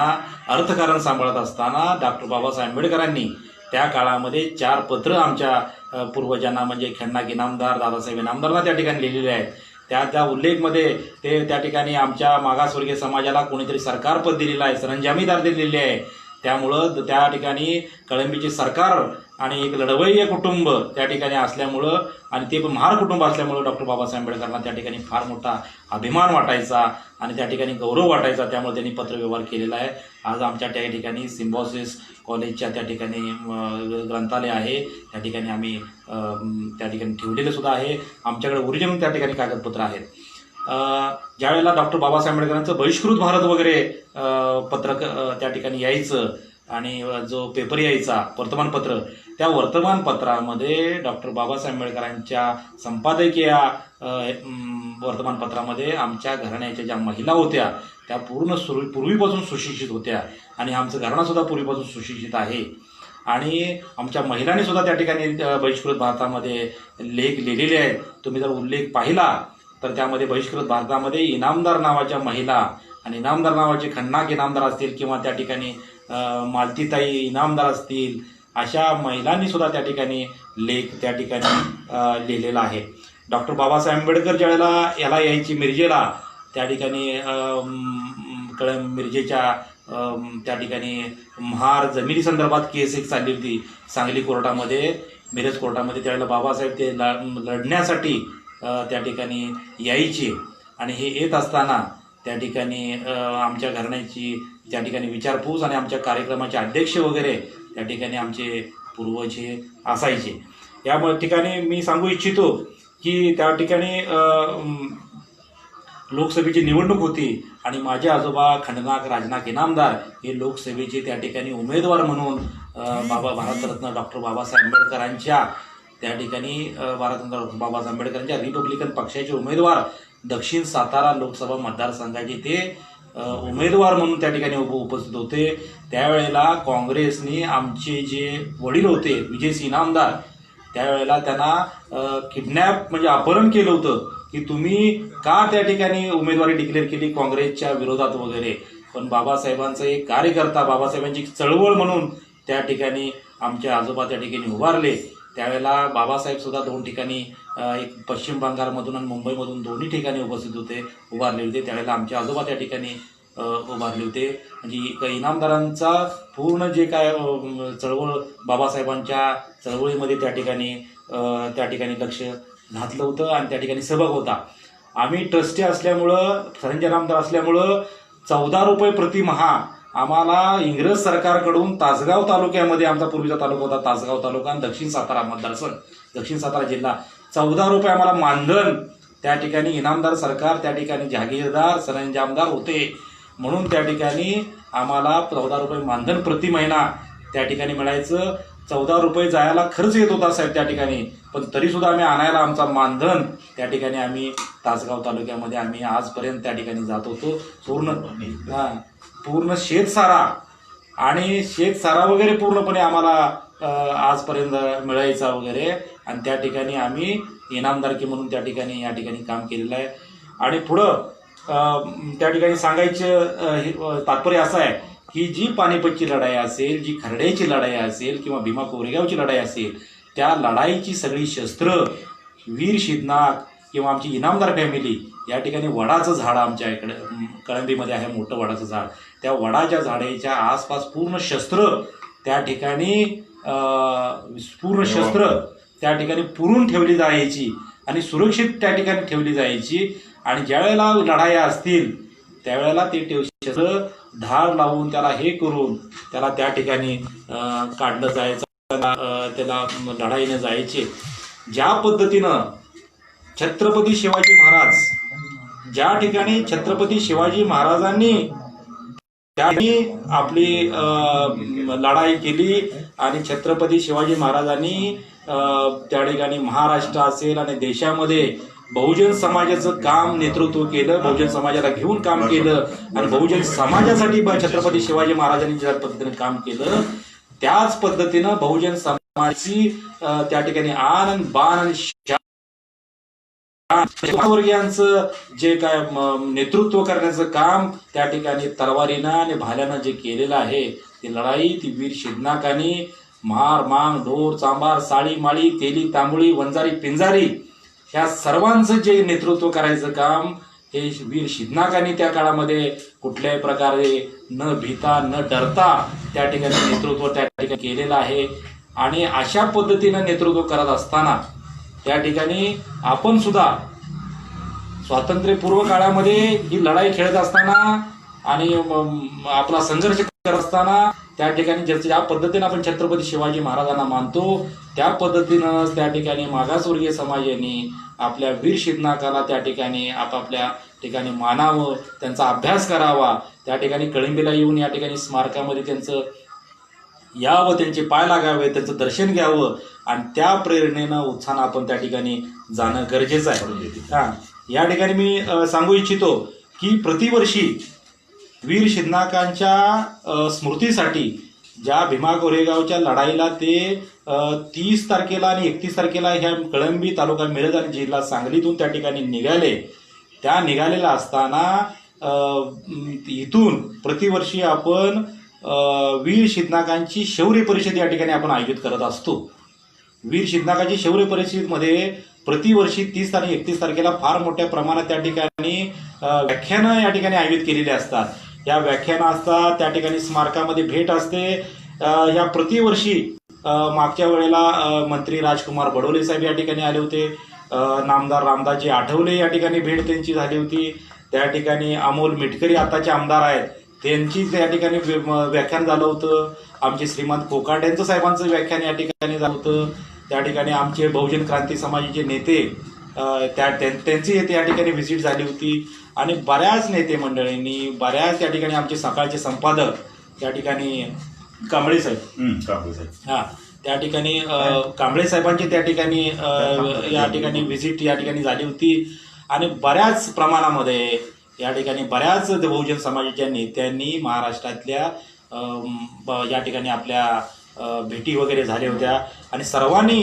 [SPEAKER 1] अर्थकारण सांभाळत असताना डॉक्टर बाबासाहेब आंबेडकरांनी त्या काळामध्ये 4 पत्र आमच्या पूर्वजांना म्हणजे खंडाक इनामदार, दादासाहेब इनामदारांना त्या ठिकाणी लिहिलेले आहेत. त्या उल्लेखमध्ये ते त्या ठिकाणी आमच्या मागासवर्गीय समाजाला कोणीतरी सरकार पद दिलेलं आहे, सरंजामीदार दिलेले आहे. त्यामुळं त्या ठिकाणी कळंबीचे सरकार आणि एक लढवय्ये कुटुंब त्या ठिकाणी असल्यामुळं आणि ते पण महार कुटुंब असल्यामुळं डॉक्टर बाबासाहेब आंबेडकरांना त्या ठिकाणी फार मोठा अभिमान वाटायचा आणि त्या ठिकाणी गौरव वाटायचा. त्यामुळे त्यांनी पत्रव्यवहार केलेला आहे. आज आमच्या त्या ठिकाणी सिम्बॉसिस कॉलेजच्या त्या ठिकाणी ग्रंथालय आहे, त्या ठिकाणी आम्ही त्या ठिकाणी ठेवलेलं सुद्धा आहे. आमच्याकडे ओरिजिनल त्या ठिकाणी कागदपत्र आहेत. ज्यावेळेला डॉक्टर बाबासाहेब आंबेडकरांचं बहिष्कृत भारत वगैरे पत्रक त्या ठिकाणी यायचं आणि जो पेपर यायचा वर्तमानपत्र, त्या वर्तमानपत्रामध्ये डॉक्टर बाबासाहेब आंबेडकरांच्या संपादकीय वर्तमानपत्रामध्ये आमच्या घराण्याच्या ज्या महिला होत्या त्या पूर्वीपासून सुशिक्षित होत्या आणि आमचं घराणंसुद्धा पूर्वीपासून सुशिक्षित आहे. आणि आमच्या महिलांनी सुद्धा त्या ठिकाणी बहिष्कृत भारतामध्ये लेख लिहिलेले आहेत. तुम्ही जर उल्लेख पाहिला तर त्यामध्ये बहिष्कृत भारतामध्ये इनामदार नावाच्या महिला आणि इनामदार नावाचे खन्नाक इनामदार असतील किंवा त्या ठिकाणी मालतीताई इनामदार असतील, अशा महिलांनी सुद्धा त्या ठिकाणी लेख त्या ठिकाणी लिहिलेला आहे. डॉक्टर बाबासाहेब आंबेडकर ज्यावेळेला याला यायची मिरजेला, त्या ठिकाणी मिरजेच्या त्या ठिकाणी महार जमिनी संदर्भात केस एक चालली होती सांगली कोर्टामध्ये, मिरज कोर्टामध्ये. त्यावेळेला बाबासाहेब ते लढण्यासाठी त्या ठिकाणी यायचे आणि हे येत असताना त्या ठिकाणी आमच्या घराण्याची त्या ठिकाणी विचारपूस आणि आमच्या कार्यक्रमाचे अध्यक्ष वगैरे त्या ठिकाणी आमचे पूर्वज हे असायचे. या ठिकाणी मी सांगू इच्छितो की त्या ठिकाणी लोकसभेची निवडणूक होती आणि माझे आजोबा खंडनाक राजनाक इनामदार हे लोकसभेचे त्या ठिकाणी उमेदवार म्हणून भारतरत्न डॉक्टर बाबासाहेब आंबेडकरांच्या त्या ठिकाणी भारतरत्न बाबासाहेब आंबेडकरांच्या रिपब्लिकन पक्षाचे उमेदवार दक्षिण सातारा लोकसभा मतदारसंघाचे ते उमेदवार म्हणून त्या ठिकाणी उपस्थित होते. त्यावेळेला काँग्रेसने आमचे जे वडील होते विजयसिंह इनामदार, त्यावेळेला त्यांना किडनॅप म्हणजे अपहरण केलं होतं की तुम्ही का त्या ठिकाणी उमेदवारी डिक्लेअर केली काँग्रेसच्या विरोधात वगैरे. पण बाबासाहेबांचा एक कार्यकर्ता, बाबासाहेबांची चळवळ म्हणून त्या ठिकाणी आमचे आजोबा त्या ठिकाणी उभारले. त्यावेळेला बाबासाहेब सुद्धा 2 ठिकाणी, एक पश्चिम बंगालमधून आणि मुंबईमधून दोन्ही ठिकाणी उभारले होते. त्यावेळेला आमचे आजोबा त्या ठिकाणी उभारले होते. म्हणजे इनामदारांचा पूर्ण जे काय चळवळ बाबासाहेबांच्या चळवळीमध्ये त्या ठिकाणी लक्ष घातलं होतं आणि त्या ठिकाणी सहभाग होता. आम्ही ट्रस्टी असल्यामुळं, सरंजाम इनामदार असल्यामुळं 14 रुपये प्रतिमहा आम्हाला इंग्रज सरकारकडून तासगाव तालुक्यामध्ये, आमचा पूर्वीचा तालुका होता तासगाव तालुका आणि दक्षिण सातारा मतदारसंघ, दक्षिण सातारा जिल्हा, 14 रुपये आम्हाला मानधन त्या ठिकाणी इनामदार सरकार त्या ठिकाणी जहागीरदार सरंजामदार होते म्हणून त्या ठिकाणी आम्हाला 14 रुपये मानधन प्रति महिना त्या ठिकाणी मिळायचं. 14 रुपये जायला खर्च येत होता साहेब त्या ठिकाणी, पण तरीसुद्धा आम्ही आणायला आमचा मानधन त्या ठिकाणी आम्ही तासगाव तालुक्यामध्ये आम्ही आजपर्यंत त्या ठिकाणी जात होतो. पूर्ण शेतसारा आणि शेतसारा वगैरे पूर्णपणे आम्हाला आजपर्यंत मिळायचा वगैरे आणि त्या ठिकाणी आम्ही इनामदारकी म्हणून त्या ठिकाणी या ठिकाणी काम केलेलं आहे. आणि पुढं त्या ठिकाणी सांगायचं तात्पर्य असं आहे की जी पानिपतची लढाई असेल, जी खर्ड्याची लढाई असेल किंवा भीमा कोरेगावची लढाई असेल, त्या लढाईची सगळी शस्त्र वीर शिदनाक किंवा आमची इनामदार फॅमिली या ठिकाणी वडाचं झाड आमच्या इकडे कळंबीमध्ये आहे, मोठं वडाचं झाड, त्या वडाच्या झाडाच्या आसपास पूर्ण शस्त्र त्या ठिकाणी त्या ठिकाणी पुरून ठेवली जायची आणि सुरक्षित त्या ठिकाणी ठेवली जायची. आणि ज्या वेळेला लढाया असतील त्यावेळेला ते शस्त्र धार लावून त्याला हे करून त्याला त्या ठिकाणी काढलं जायचं, त्याला लढाईने जायचे. ज्या पद्धतीनं छत्रपती शिवाजी महाराज, ज्या ठिकाणी छत्रपती शिवाजी महाराजांनी त्यांनी आपली लढाई केली आणि छत्रपती शिवाजी महाराजांनी त्या ठिकाणी महाराष्ट्र असेल आणि देशामध्ये बहुजन समाजाचं काम नेतृत्व केलं, बहुजन समाजाला घेऊन काम केलं आणि बहुजन समाजासाठी छत्रपती शिवाजी महाराजांनी ज्या पद्धतीने काम केलं त्याच पद्धतीनं बहुजन समाजाची त्या ठिकाणी आन बाण वर्गीयांचं जे काय नेतृत्व करण्याचं काम त्या ठिकाणी तलवारीनं आणि भाल्यानं जे केलेलं आहे, ती लढाई ती वीर शिदनाकांनी मार मांग ढोर चांबार साळी माळी तेली तांबुळी वंजारी पिंजारी ह्या सर्वांचं जे नेतृत्व करायचं काम हे वीर शिदनाकांनी त्या काळामध्ये कुठल्याही प्रकारे न भीता न डरता त्या ठिकाणी नेतृत्व त्या ठिकाणी केलेलं आहे. आणि अशा पद्धतीनं नेतृत्व करत असताना त्या ठिकाणी आपण सुद्धा स्वातंत्र्यपूर्व काळामध्ये ही लढाई खेळत असताना आणि आपला संघर्ष करत असताना त्या ठिकाणी ज्या पद्धतीनं आपण छत्रपती शिवाजी महाराजांना मानतो त्या पद्धतीनं त्या ठिकाणी मागासवर्गीय समाजाने आपल्या वीर शिदनाकाला त्या ठिकाणी आपापल्या ठिकाणी मानावं, त्यांचा अभ्यास करावा, त्या ठिकाणी कळंबीला येऊन या ठिकाणी स्मारकामध्ये त्यांचं यावं, त्यांचे पाय लागावे, त्यांचं दर्शन घ्यावं आणि त्या प्रेरणेनं उत्साहानं आपण त्या ठिकाणी जाणं गरजेचं आहे. या ठिकाणी मी सांगू इच्छितो की प्रतिवर्षी वीर शिदनाकांच्या स्मृतीसाठी ज्या भीमा कोरेगावच्या लढाईला ते 30 तारखेला आणि 31 तारखेला ह्या कळंबी तालुका मिरज आणि जिल्हा सांगलीतून त्या ठिकाणी निघाले, त्या निघालेल्या असताना इथून प्रतिवर्षी आपण वीर शिदनाकांची शौर्य परिषद या ठिकाणी आपण आयोजित करत असतो. वीर शिदनाकांची शौर्य परिषदेमध्ये प्रतिवर्षी 30 आणि 31 तारखेला फार मोठ्या प्रमाणात त्या ठिकाणी व्याख्यानं या ठिकाणी आयोजित केलेली असतात. या व्याख्यानं असतात, त्या ठिकाणी स्मारकामध्ये भेट असते. या प्रतिवर्षी मागच्या वेळेला मंत्री राजकुमार बडोले साहेब या ठिकाणी आले होते, नामदार रामदासजी आठवले या ठिकाणी भेट त्यांची झाली होती. त्या ठिकाणी अमोल मिटकरी आताचे आमदार आहेत त्यांची त्या ठिकाणी व्याख्यान झालं होतं. आमचे श्रीमंत कोकाट्यांचं साहेबांचं व्याख्यान या ठिकाणी झालं होतं. त्या ठिकाणी आमचे बहुजन क्रांती समाजाचे नेते त्यांची येथे या ठिकाणी व्हिजिट झाली होती आणि बऱ्याच नेते मंडळींनी बऱ्याच त्या ठिकाणी आमचे सकाळचे संपादक त्या ठिकाणी कांबळे साहेब त्या ठिकाणी कांबळे साहेबांची त्या ठिकाणी या ठिकाणी व्हिजिट या ठिकाणी झाली होती आणि बऱ्याच प्रमाणामध्ये या ठिकाणी बऱ्याच बहुजन समाजाच्या नेत्यांनी महाराष्ट्रातल्या या ठिकाणी आपल्या भेटी वगैरे झाल्या होत्या आणि सर्वांनी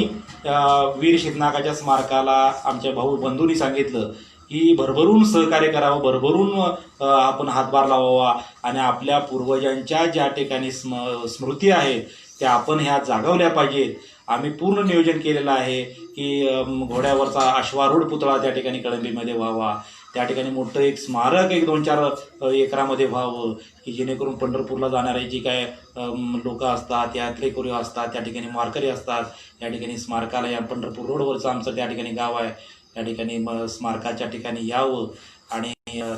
[SPEAKER 1] वीर शिदनाकाच्या स्मारकाला आमच्या बंधूंनी सांगितलं की भरभरून सहकार्य करावं, भरभरून आपण हातभार लावावा आणि आपल्या पूर्वजांच्या ज्या ठिकाणी स्मृती आहेत त्या आपण ह्या जागवल्या पाहिजेत. आम्ही पूर्ण नियोजन केलेलं आहे की घोड्यावरचा अश्वारूढ पुतळा त्या ठिकाणी कळंबीमध्ये व्हावा, त्या ठिकाणी मोठं एक स्मारक 1-2-4 एकरामध्ये व्हावं की जेणेकरून पंढरपूरला जाणारे जी काय लोक असतात, यात्रेकरू असतात, त्या ठिकाणी वारकरी असतात, या ठिकाणी स्मारकाला या पंढरपूर रोडवरचं आमचं त्या ठिकाणी गाव आहे, त्या ठिकाणी स्मारकाच्या ठिकाणी यावं आणि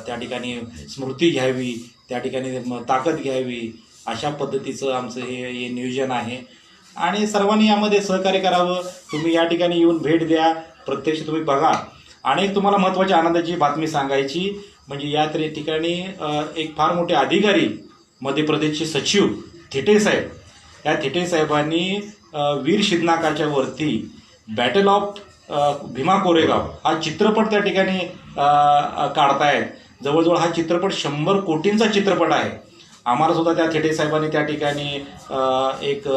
[SPEAKER 1] त्या ठिकाणी स्मृती घ्यावी, त्या ठिकाणी ताकद घ्यावी, अशा पद्धतीचं आमचं हे नियोजन आहे आणि सर्वांनी यामध्ये सहकार्य करावं. तुम्ही या ठिकाणी येऊन भेट द्या, प्रत्यक्ष तुम्ही बघा. आणि तुम्हाला महत्त्वाची आनंदाची बातमी सांगायची म्हणजे या ठिकाणी एक फार मोठे अधिकारी मध्य प्रदेशचे सचिव थिटे साहेब, या थिटे साहेबांनी वीर शिदनाकाच्या वरती बॅटल ऑफ भीमा कोरेगाव हा चित्रपट त्या ठिकाणी काढतायत. जवळजवळ हा चित्रपट 100 कोटींचा चित्रपट आहे. आम्हाला सुद्धा त्या थिटे साहेबांनी त्या ठिकाणी एक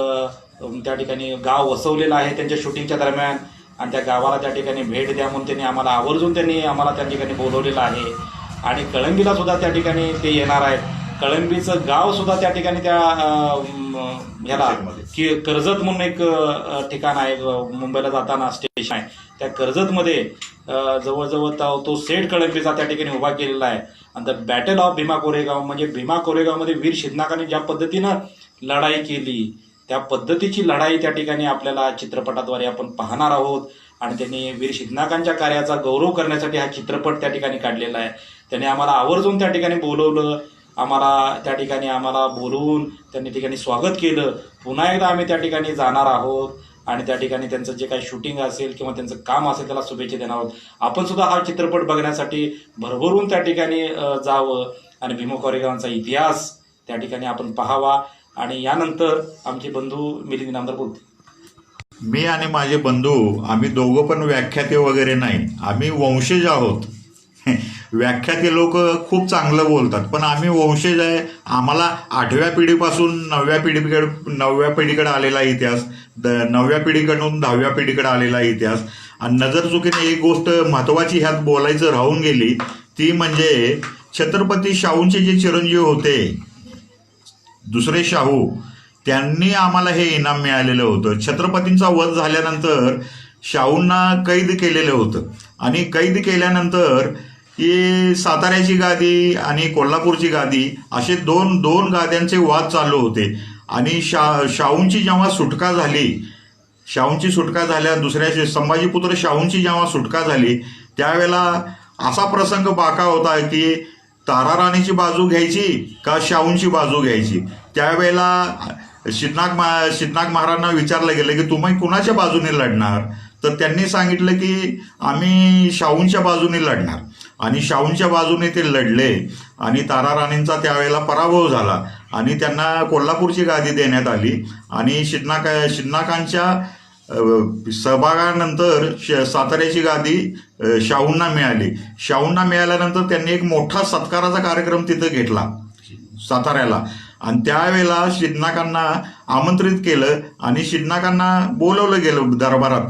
[SPEAKER 1] त्या ठिकाणी गाव वसवलेलं आहे त्यांच्या शूटिंगच्या दरम्यान आणि त्या गावाला त्या ठिकाणी भेट द्या म्हणून त्यांनी आम्हाला आवर्जून आम्हाला त्या ठिकाणी बोलवलेलं आहे आणि कळंबीला सुद्धा त्या ठिकाणी ते येणार आहेत. कळंबीचं गाव सुद्धा त्या ठिकाणी त्या ह्याला की कर्जत म्हणून एक ठिकाण आहे, मुंबईला जाताना स्टेशन आहे, त्या कर्जतमध्ये जवळजवळ तो सेट कळंबीचा त्या ठिकाणी उभा केलेला आहे. आणि the battle of Bhima Koregaon म्हणजे भीमा कोरेगावमध्ये वीर शिदनाकांनी ज्या पद्धतीनं लढाई केली त्या पद्धतीची लढाई त्या ठिकाणी आपल्याला चित्रपटाद्वारे आपण पाहणार आहोत आणि त्यांनी वीर शिदनाकांच्या कार्याचा गौरव करण्यासाठी हा चित्रपट त्या ठिकाणी काढलेला आहे. त्यांनी आम्हाला आवर्जून त्या ठिकाणी बोलवलं, आम्हाला त्या ठिकाणी आम्हाला बोलवून त्यांनी ठिकाणी स्वागत केलं. पुन्हा एकदा आम्ही त्या ठिकाणी जाणार आहोत आणि त्या ठिकाणी त्यांचं जे काही शूटिंग असेल किंवा त्यांचं काम असेल त्याला शुभेच्छा देणार आहोत. आपण सुद्धा हा चित्रपट बघण्यासाठी भरभरून त्या ठिकाणी जावं आणि भीमा कोरेगावांचा इतिहास त्या ठिकाणी आपण पाहावा. आणि यानंतर आमचे बंधू मिलिंद इनामदार बोलतील.
[SPEAKER 2] मी आणि माझे बंधू आम्ही दोघं पण व्याख्याते वगैरे नाही, आम्ही वंशज आहोत. व्याख्या ते लोक खूप चांगलं बोलतात, पण आम्ही वंशज आहे. आम्हाला 8व्या पिढीपासून 9व्या पिढीकडे आलेला इतिहास, 9व्या पिढीकडून 10व्या पिढीकडे आलेला इतिहास. आणि नजरचुकीने एक गोष्ट महत्त्वाची ह्यात बोलायचं राहून गेली, ती म्हणजे छत्रपती शाहूंचे जे चिरंजीव होते, दुसरे शाहू, त्यांनी आम्हाला हे इनाम मिळालेलं होतं. छत्रपतींचा वध झाल्यानंतर शाहूंना कैद केलेलं होतं आणि कैद केल्यानंतर ही साताऱ्याची गादी आणि कोल्हापूरची गादी असे दोन गाद्यांचे वाद चालू होते. आणि शाहूंची जेव्हा सुटका झाली, शाहूंची सुटका झाल्या, दुसऱ्या संभाजीपुत्र शाहूंची जेव्हा सुटका झाली, त्यावेळेला असा प्रसंग बाका होता की ताराराणीची बाजू घ्यायची का शाहूंची बाजू घ्यायची. त्यावेळेला शिदनाक महाराजांना विचारलं गेलं की तुम्ही कुणाच्या बाजूने लढणार, तर त्यांनी सांगितलं की आम्ही शाहूंच्या बाजूने लढणार. आणि शाहूंच्या बाजूने ते लढले आणि ताराराणींचा त्यावेळेला पराभव झाला आणि त्यांना कोल्हापूरची गादी देण्यात आली. आणि शिदनाकांच्या सहभागानंतर साताऱ्याची गादी शाहूंना मिळाली. शाहूंना मिळाल्यानंतर त्यांनी एक मोठा सत्काराचा कार्यक्रम तिथं घेतला साताऱ्याला. आणि त्यावेळेला शिदनाकांना आमंत्रित केलं आणि शिदनाकांना बोलवलं गेलं दरबारात.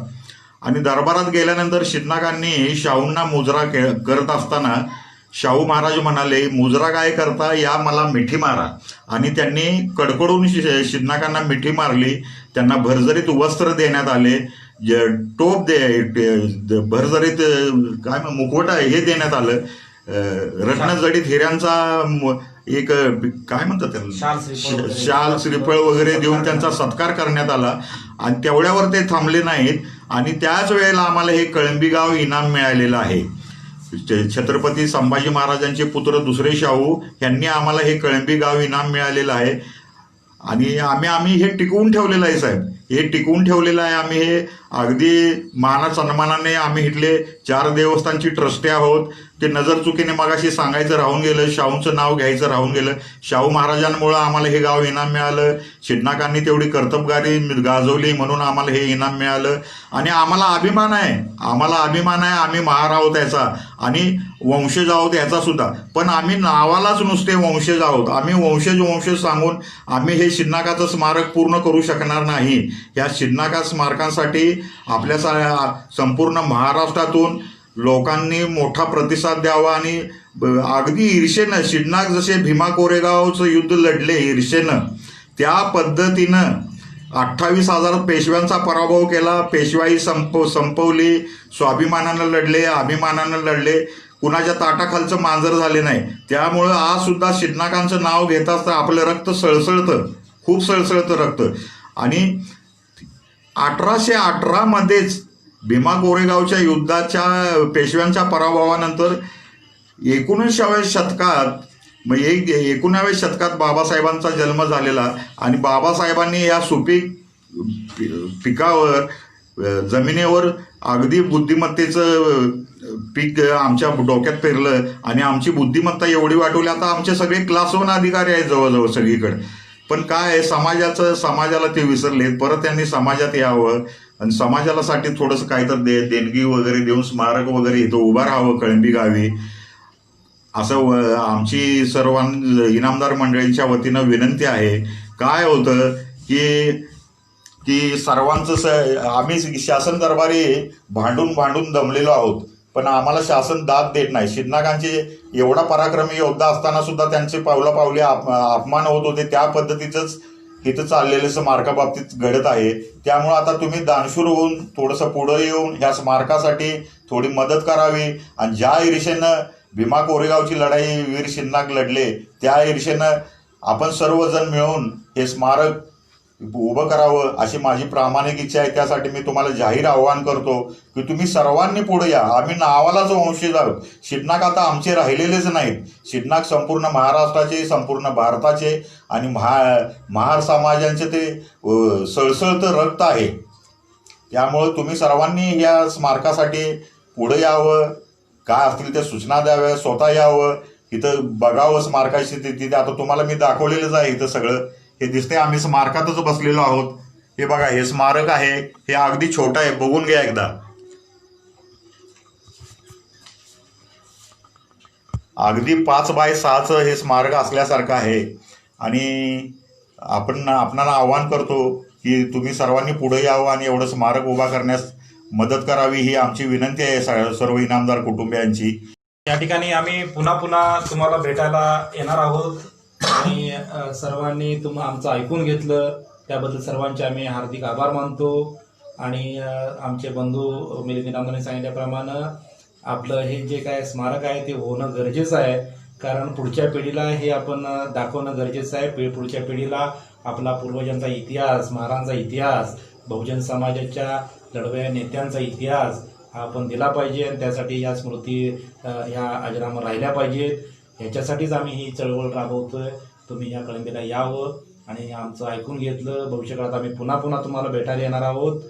[SPEAKER 2] आणि दरबारात गेल्यानंतर शिदनाकांनी शाहूंना मुजरा करत असताना शाहू महाराज म्हणाले, मुजरा काय करता, या मला मिठी मारा. आणि त्यांनी कडकडून शिदनाकांना मिठी मारली. त्यांना भरजरीत वस्त्र देण्यात आले, टोप भरजरीत काय मुखवटा हे देण्यात आलं, रत्नजडीत हिऱ्यांचा एक काय म्हणतात त्याला, शाल श्रीफळ वगैरे देऊन त्यांचा सत्कार करण्यात आला. आणि तेवढ्यावर ते थांबले नाहीत आणि त्याच वेळेला आम्हाला हे कळंबी गाव इनाम मिळालेलं आहे. छत्रपती संभाजी महाराजांचे पुत्र दुसरे शाहू यांनी आम्हाला हे कळंबी गाव इनाम मिळालेलं आहे. आणि आम्ही हे टिकवून ठेवलेलं आहे साहेब, हे टिकवून ठेवलेलं आहे. आम्ही हे अगदी मान सन्मानाने आम्ही इथले 4 देवस्थानची ट्रस्टी आहोत. ते नजरचुकीने मगाशी सांगायचं राहून गेलं, शाहूंचं नाव घ्यायचं राहून गेलं. शाहू महाराजांमुळं आम्हाला हे गाव इनाम मिळालं. शिदनाकांनी तेवढी कर्तबगारी गाजवली म्हणून आम्हाला हे इनाम मिळालं. आणि आम्हाला अभिमान आहे, आम्ही महार आहोत याचा आणि वंशज आहोत याचा सुद्धा. पण आम्ही नावालाच नुसते वंशज आहोत. आम्ही वंशज सांगून आम्ही हे शिदनाकाचं स्मारक पूर्ण करू शकणार नाही. या शिदनाका स्मारकांसाठी आपल्या संपूर्ण महाराष्ट्रातून लोकांनी मोठा प्रतिसाद द्यावा. आणि अगदी ईर्षेनं शिदनाक जसे भीमा कोरेगावचं युद्ध लढले ईर्षेनं, त्या पद्धतीनं 28,000 पेशव्यांचा पराभव केला. पेशवाई संपवली, स्वाभिमानानं लढले, अभिमानानं लढले, कुणाच्या ताटाखालचं मांजर झाले नाही. त्यामुळं आज सुद्धा शिदनाकांचं नाव घेत असता आपलं रक्त सळसळतं, खूप सळसळतं रक्त. आणि 1818 मध्येच भीमा कोरेगावच्या युद्धाच्या पेशव्यांच्या पराभवानंतर 19व्या शतकात 19व्या शतकात बाबासाहेबांचा जन्म झालेला. आणि बाबासाहेबांनी या सुपीक पिकावर, जमिनीवर अगदी बुद्धिमत्तेचं पीक आमच्या डोक्यात पेरलं आणि आमची बुद्धिमत्ता एवढी वाढवली. आता आमचे सगळे क्लास 1 अधिकारी आहेत जवळजवळ सगळीकडे. पण काय आहे, समाजाला ते विसरलेत. परत त्यांनी समाजात यावं आणि समाजाला साठी थोडंसं काहीतरी देणगी वगैरे देऊन स्मारक वगैरे इथं उभं राहावं कळंबी गावी, असं आमची सर्व इनामदार मंडळींच्या वतीनं विनंती आहे. काय होतं की सर्वांचं आम्ही शासन दरबारी भांडून दमलेलो आहोत, पण आम्हाला शासन दाद देत नाही. शिदनाकांचे एवढा पराक्रमी योद्धा असताना सुद्धा त्यांचे पावलापावली अपमान होत होते. त्या पद्धतीचंच इथं चाललेलं स्मारकाबाबतीत घडत आहे. त्यामुळं आता तुम्ही दानशूर होऊन थोडंसं पुढं येऊन ह्या स्मारकासाठी थोडी मदत करावी. आणि ज्या ईर्षेनं भीमा कोरेगावची लढाई वीर शिदनाक लढले, त्या ईर्षेनं आपण सर्वजण मिळून हे स्मारक उभं करावं अशी माझी प्रामाणिक इच्छा आहे. त्यासाठी मी तुम्हाला जाहीर आवाहन करतो की तुम्ही सर्वांनी पुढे या. आम्ही नावालाच वंशज आहोत. शिदनाक आता आमचे राहिलेलेच नाहीत. शिदनाक संपूर्ण महाराष्ट्राचे, संपूर्ण भारताचे आणि महार समाजांचे ते सळसळतं रक्त आहे. त्यामुळं तुम्ही सर्वांनी या स्मारकासाठी पुढे यावं. काय असतील त्या सूचना द्याव्या, स्वतः यावं, इथं बघावं स्मारकाची तिथे. आता तुम्हाला मी दाखवलेलंच आहे इथं सगळं. हे दिसते आम्ही स्मारकातच बसलेलो आहोत. हे बघा, हे स्मारक आहे. हे अगदी छोटं आहे, बघून घ्या एकदा. अगदी 5x6चं हे स्मारक असल्यासारखं आहे. आणि आपणाला आवाहन करतो की तुम्ही सर्वांनी पुढे यावं आणि एवढं स्मारक उभा करण्यास मदत करावी, ही आमची विनंती आहे सर्व इनामदार कुटुंबियांची.
[SPEAKER 1] या ठिकाणी आम्ही पुन्हा पुन्हा तुम्हाला भेटायला येणार आहोत आणि सर्वांनी आमचं ऐकून घेतलं त्याबद्दल सर्वांचे आम्ही हार्दिक आभार मानतो. आणि आमचे बंधू मिलिंद इनामदारांनी सांगितल्याप्रमाणे आपलं हे जे काय स्मारक आहे ते होणं गरजेचं आहे, कारण पुढच्या पिढीला हे आपण दाखवणं गरजेचं आहे. पुढच्या पिढीला आपला पूर्वजांचा इतिहास, महाराजांचा इतिहास, बहुजन समाजाच्या लढवय्या नेत्यांचा इतिहास हा आपण दिला पाहिजे आणि त्यासाठी या स्मृती ह्या अजरामर राहिल्या पाहिजेत. ह्याच्यासाठीच आम्ही ही चळवळ राबवतोय. तुम्ही या कळंबीला यावं आणि आमचं ऐकून घेतलं. भविष्यकाळात आम्ही पुन्हा पुन्हा तुम्हाला भेटायला येणार आहोत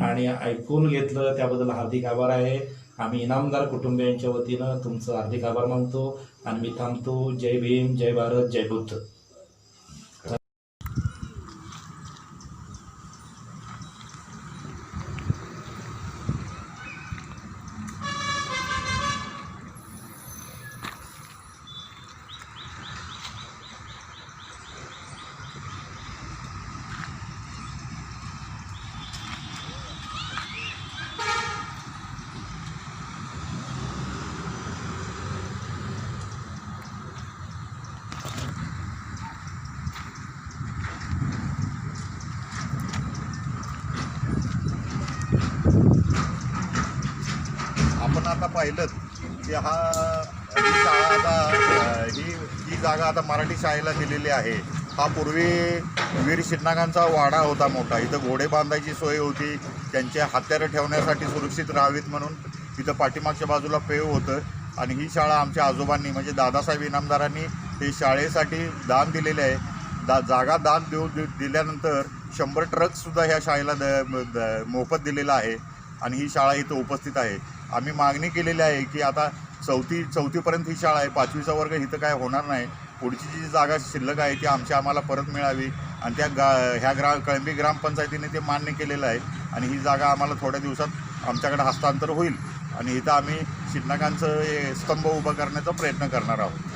[SPEAKER 1] आणि ऐकून घेतलं त्याबद्दल हार्दिक आभार आहे. आम्ही इनामदार कुटुंबियांच्या वतीनं तुमचं हार्दिक आभार मानतो आणि मी थांबतो. जय भीम, जय भारत, जय बुद्ध.
[SPEAKER 2] आपण आता पाहिलं की ही शाळा आता ही जागा आता मराठी शाळेला दिलेली आहे. हा पूर्वी वीर शिन्नागांचा वाडा होता मोठा. इथं घोडे बांधायची सोय होती, त्यांचे हत्यारं ठेवण्यासाठी सुरक्षित राहावीत म्हणून इथं पाठीमागच्या बाजूला पेव होतं. आणि ही शाळा आमच्या आजोबांनी म्हणजे दादासाहेब इनामदारांनी हे शाळेसाठी दान दिलेले आहे. जागा दान दिल्यानंतर 100 ट्रकसुद्धा ह्या शाळेला मोफत दिलेला आहे आणि ही शाळा इथं उपस्थित आहे. आम्ही मागणी केलेली आहे की आता चौथीपर्यंत ही शाळा आहे, 5वीचा वर्ग इथं काय होणार नाही. पुढची जी जागा शिल्लक आहे ती आम्हाला परत मिळावी आणि ह्या कळंबी ग्रामपंचायतीने ते मान्य केलेलं आहे आणि ही जागा आम्हाला थोड्या दिवसात आमच्याकडे हस्तांतर होईल आणि इथं आम्ही शिन्नागांचं स्तंभ उभा करण्याचा प्रयत्न करणार आहोत.